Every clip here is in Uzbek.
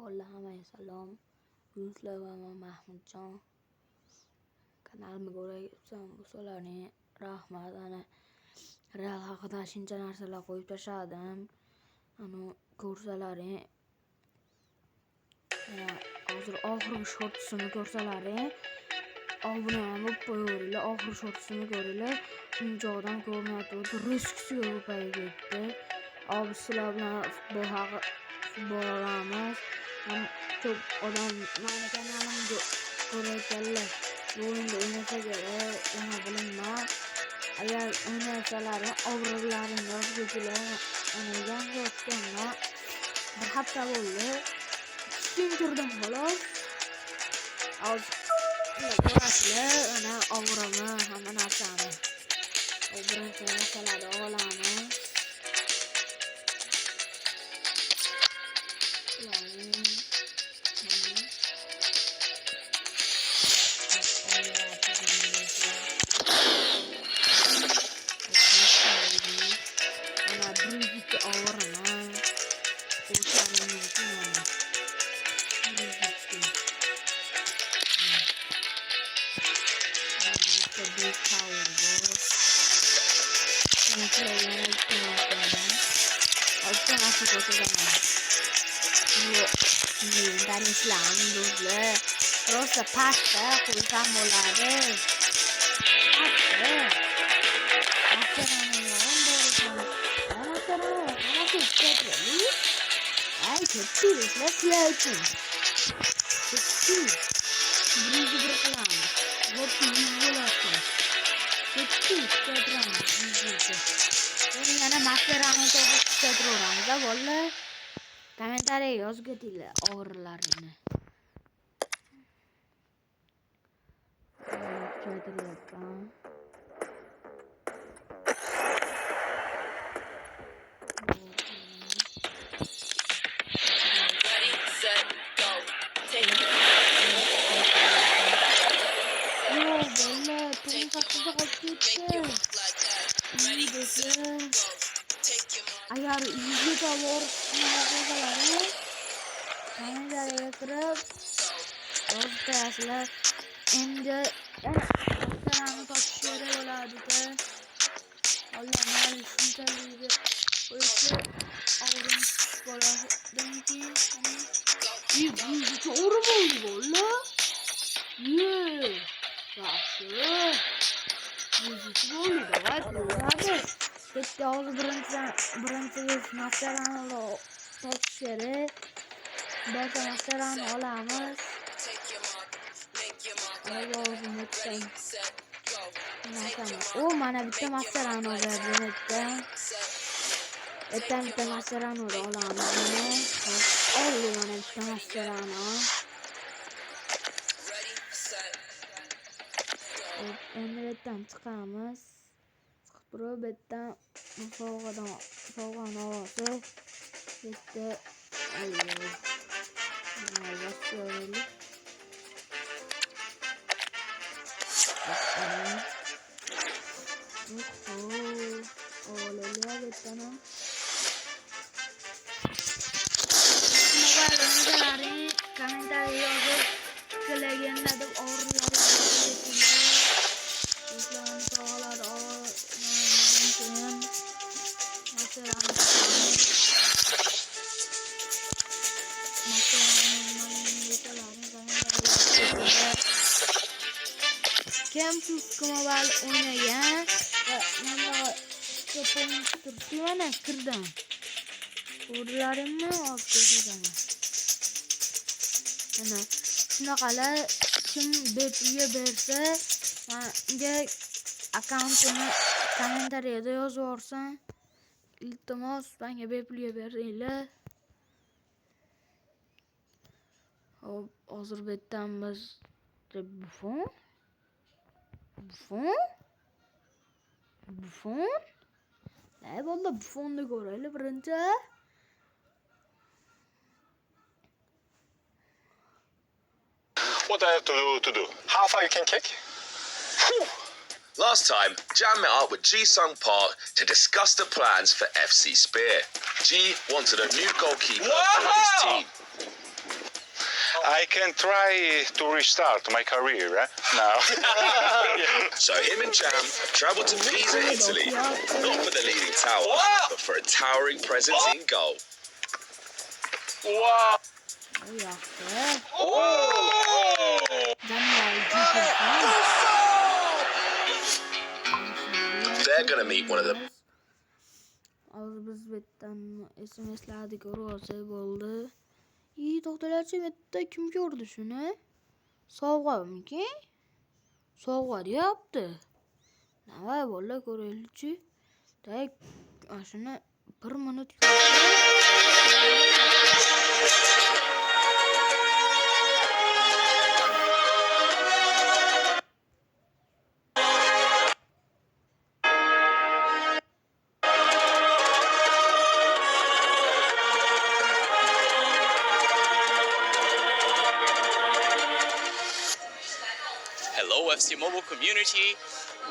Bolalar hammaga salom. Yunuslar va men Mahmudjon. Kanalimga ko'rayotgan bo'lsalaring rahmat. Ana Real haqida shuncha narsalar qo'yib tashladim. Ana ko'rsalaring. Hozir oxirgi shortsini ko'rsalaring. Obuna bo'lib qo'yinglar. Oxirgi shortsini ko'ringlar. Unjoqdan ko'rinadi. Riskisiga ko'payib ketdi. Abi sizlar bilan futbol olamiz. Ham ko'p odam meni kanalimga ko'rayotganlar. Bu o'yinda o'ynasa kerak, uni bilmayman. Agar o'ynasalaring, obro'laring yozuvchilar, uni yangi o'tganman. Bir hafta bo'ldi. Kim kirdim xolos. Hozir ko'rasizlar, ana obro'ni, hamma narsani. Birinchi narsalarni olamiz. Просто pasta qo'ysam bo'ladi. Ay, ketdingizlar sizlar uchun. Ketdingiz. Birinchi bir qilamiz. Bo'pti, 100 bo'ladi. Ketdingiz, ketamiz. Endi yana maskarani to'g'ri bolalar. Kommentariy yozib ketinglar og'irlarini. Agar yüzü tavır sınavları kameraya kırıp ortasıyla endi kameranı tutuşları oladı da Allah'ım şunları öyle ağırım böyle denki yüzü doğru mu oldu Başlı yüzü oldu da hadi Bitti oldu birinci masteranı tutuşları Başka masteranı olamaz O mana bitta masterani oladi bitta masterani olamiz oldi mana bitta masterani endi bittan chiqamiz chiqib turib bittan sovg'ani olasiz bitta Kim Mobile o'ynagan va menda mana kirdim. O'rlarimni olib ko'rsataman. Mana shunaqalar kim bepulga bersa, menga akkauntini kommentariyada yozib yuborsan, iltimos menga bepulga beringlar. Hozir bittan biz Buffon. Ne bo'ldi Buffonni ko'raylik birinchi. What I have to do? How far you can kick? Whew. Last time, Jam met up with Ji Sung Park to discuss the plans for FC Spear. Ji wanted a new goalkeeper for his team. I can try to restart my career now. So him and Jam travel to Pisa, Italy, not for the leaning tower, but for a towering presence in goal. Wow! O yaxshi. January They're gonna meet one of the Hozir biz bu yerdan SMS'larni ko'rsak bo'ldi. To'xtalarchi, bu yerda kim ko'rdi shuni? Sovg'amiki? Sovg'a deyapti. Nima bo'ldi ko'raylikchi. Tak, shuni 1 minut Hello FC Mobile community,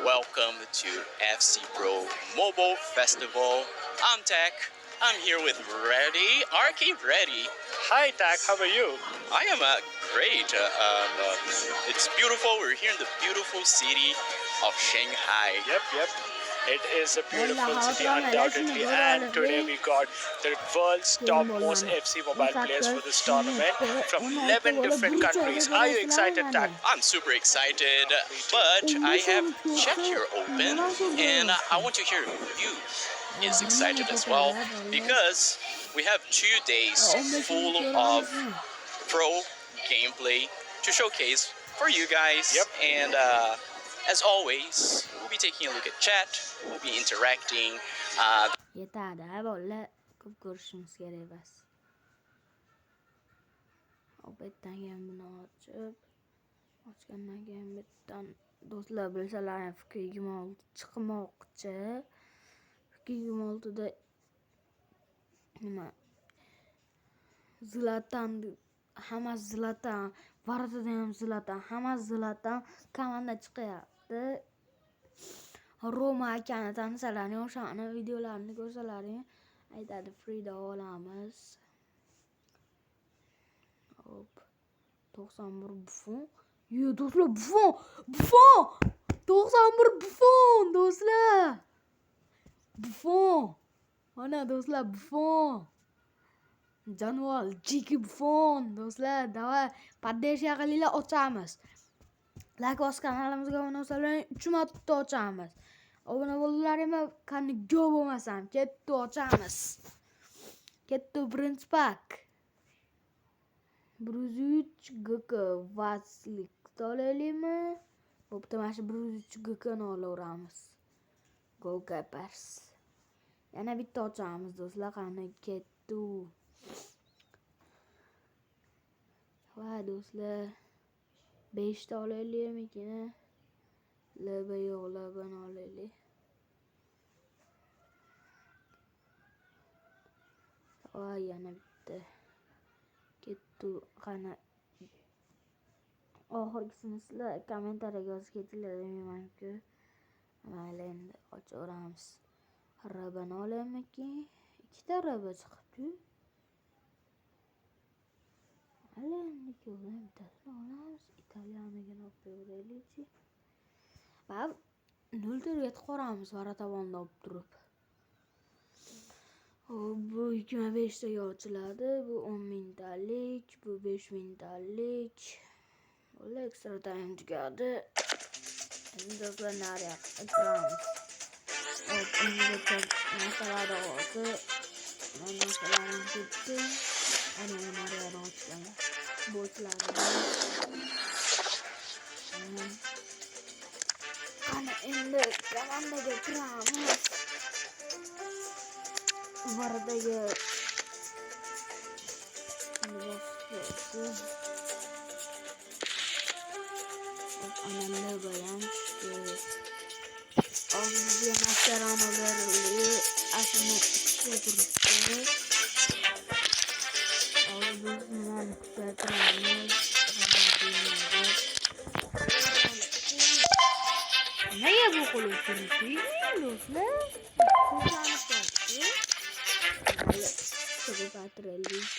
welcome to FC Pro Mobile Festival. I'm Tech, I'm here with Reddy, Arcade Reddy. Hi, Tak. How are you? I am great. It's beautiful, we're here in the beautiful city of Shanghai. Yep. It is a beautiful city, undoubtedly. And today we got the world's topmost FC mobile players for this tournament from 11 different countries. Are you excited, Tak? I'm super excited, but I have chat here open and I want to hear you is excited as well because we have 2 days full of pro gameplay to showcase for you guys. Yep. And as always, we'll be taking a look at chat, we'll be interacting. Yetadi, bolalar. Ko'p ko'rishimiz kerak emas. Bu yerdan ham buni ochgandan keyin bu yerdan do'stlar bilsalar ham FK26 chiqmoqchi. FK26da nima? Zlatan, hammasi Zlatan, Varadada ham Zlatan, hammasi Zlatan komanda chiqyapti. Roma akani tanisalaring, o'shani videolarini ko'rsalaring, aytadi Frida olamiz. Hop. 91 Buffon. Do'stlar, Buffon! 91 Buffon, do'stlar. Buffon. Mana do'stlar, Buffon. Januar, Jiki Buffon, do'stlar. Davay, poddesh qilinglar, ochamiz. Like bos, kanalimizga obuna bo'lsalaring 3 marta ochamiz. Obuna bo'lganlaringga qani go bo'lmasam, ketdi ochamiz. Ketdi birinchi pak. 103 GK Vaslik to'laylikmi? Bo'pti, mana shu 103 GK ni olaveramiz. Goalkeepers. Yana bitta ochamiz do'stlar, qani ketdi. Voy do'stlar. 5 ta olaylikmi? LB yo'q, LBni olaylik. Voy, yana bitta. Ketdi, qani. Oxirgisini sizlar kommentariyaga yozib ketinglar, demayman-ku. Mayli, endi ochaveramiz. RBni olaylikmi? 2 ta RB chiqibdi. Mayli, bittasini olamiz. Italyanigini olib ko'raylikchi. Va 0-ga yetib Varadavonda olib turib. Bu 25 taga ochiladi. Bu 10 mingtalik, bu 5 mingtalik. Ular ekstra time tugadi. Endi do'stlar naryoqqa kiramiz. Hop, endi masalada olsa, masalarni ketdi. Ana naryani ochganlar. Bo'tlarni. Ana endi komandaga kiramiz. Varadaga anamlar bilan og'zimga maskarani berildi. Asini ichga turibdi. Og'zimni kuchaytiramiz. Nega bu qo'l turibdi? Do'stlar, ko'zlarni qo'ydi. Ko'paytiraylik.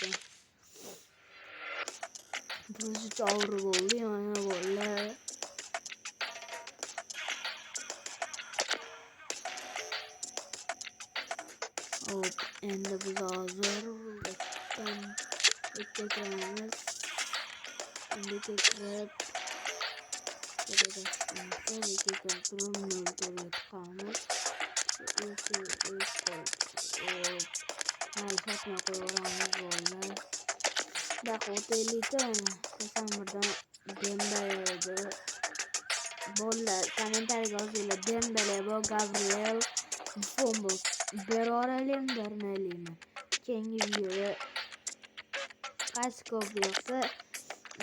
Burası çağrı oldu yani böyle. Hop, endimiz hazır. Bekletirimiz. Şimdi tekrar Bak otelite kesamırdan Dembele bolla komentari yozinglar. Dembele bu Gabriel Buffon Berorelin Bernelini keyingi videoda qaysi ko'p yoqsa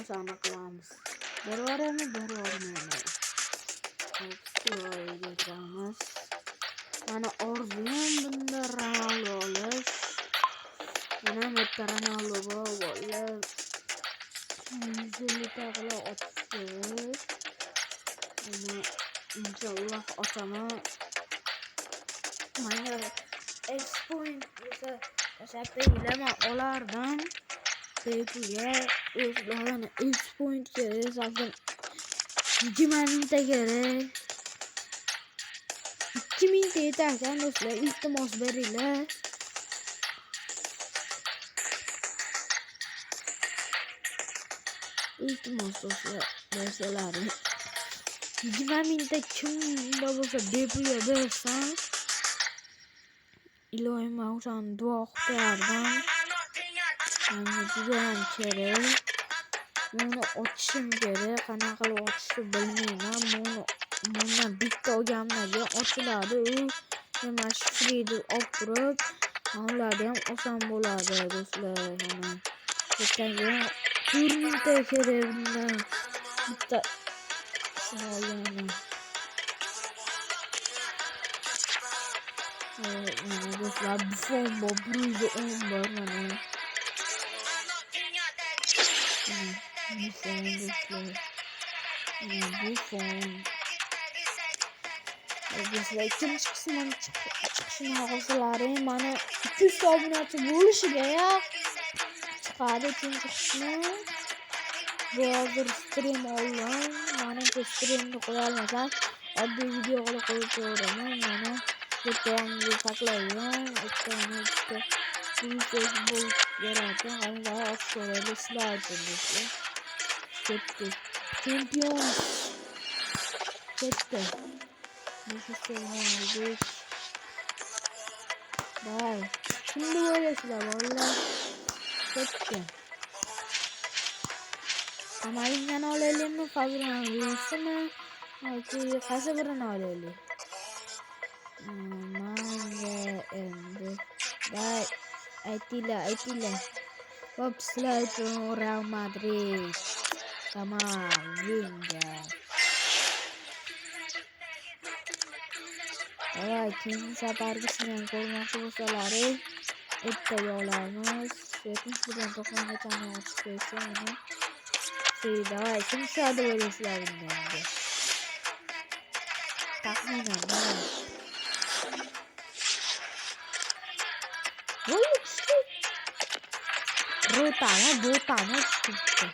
o'shani qilamiz. Beroremi Berormeni O'tamiz. Mana orzuyim bunda Ronaldo olish. Mana bitta Ronaldo bor. Yüzünü tağla atdı. Ama inşallah atama. Mana X-Point ise ile olardan Peku'ya özlerine X-Point kere zaten 2000 kere 2000 yeterken dostlar iltimas veriyle iltimas dostlar verseler 2000'de kim de olsa Peku'ya versen İloyim Avşan Doğuklar'dan Anlatılan kere Bunu açışım kere Kanakalı açışı bilmeyene Bunu bitti o gemleri Açıladı Hemen şifreyi opurup Anladım Osan buladı dostlar Geçen Turninte kere Bitti Sağlayana dostlar Buffon bu Bruce 10 var hani. Buffon dostlar. Buffon. Dostlar ikinci kısmın çıkışını hazırlarım. Bana 200 aboneçi buluşuyor ya. Çıkardı ikinci kısmı. Bu hazır stream olan. Bana bu streamde koyalmasak. Adlı videoları koyuyorum. Bana Kemudian saklayın. İşte bu yaratın. Hani daha aşağıda slide edildi. Gitti. Champion. Gitti. Nefis sevmeyiz. Vay. Şimdi böyle silah valla. Gitti. Ama elinden alalım mı? Fazla alıyorsun mu? Hadi kasa birini alalım. Manga Baik Aitila Bob Slide Real Madrid Come on Winga Evet ikinci sefer kısmından korumakta olsaları Ette yollarımız 70% toplama tane açıkçası onu Seyda şimdi şu adı böyle silahım bence Tahminen evet Böyle çıktı. Rotana çıktı.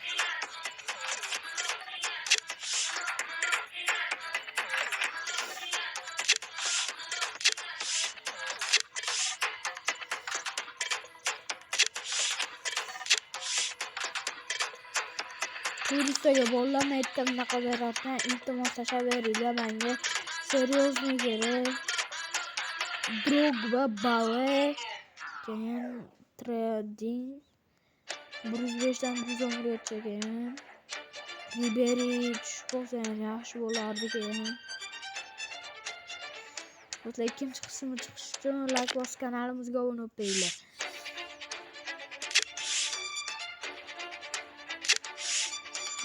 Turist'e bollama ettim ne kadar atma iltimas taşa veriyor bence. Seriozne göre. Drogba Bale. Keyin Trading Bruce 5'dan Bruce 10 geçeceğim. Ribery çıksa yani yaxshi bo'lardi keyin. Dostlar ikinci kısmı çıkış uchun like bosib kanalimizga obuna bo'linglar.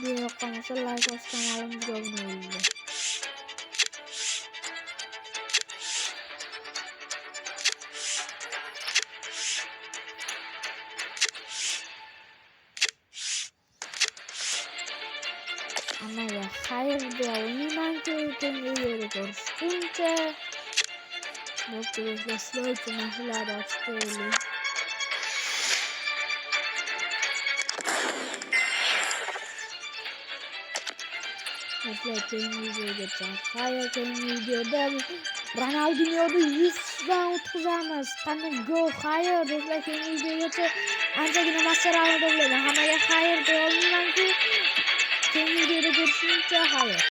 Bu yoqqa like bosib kanalimizga obuna bo'linglar. Ama ya hayır diyorum ki yeri görüşünce bu gözle nasıl açtığını Dostlar keyifli videoya geçeceğiz. Hayır keyifli videoda Ronaldinho'da 100'den utacağımız. Tanrı go hayır dostlar keyifli videoya geçeceğiz. Ancak yine maçlar aldı bile. Hamaya hayır de olmayan ki keyifli videoda görüşünce hayır.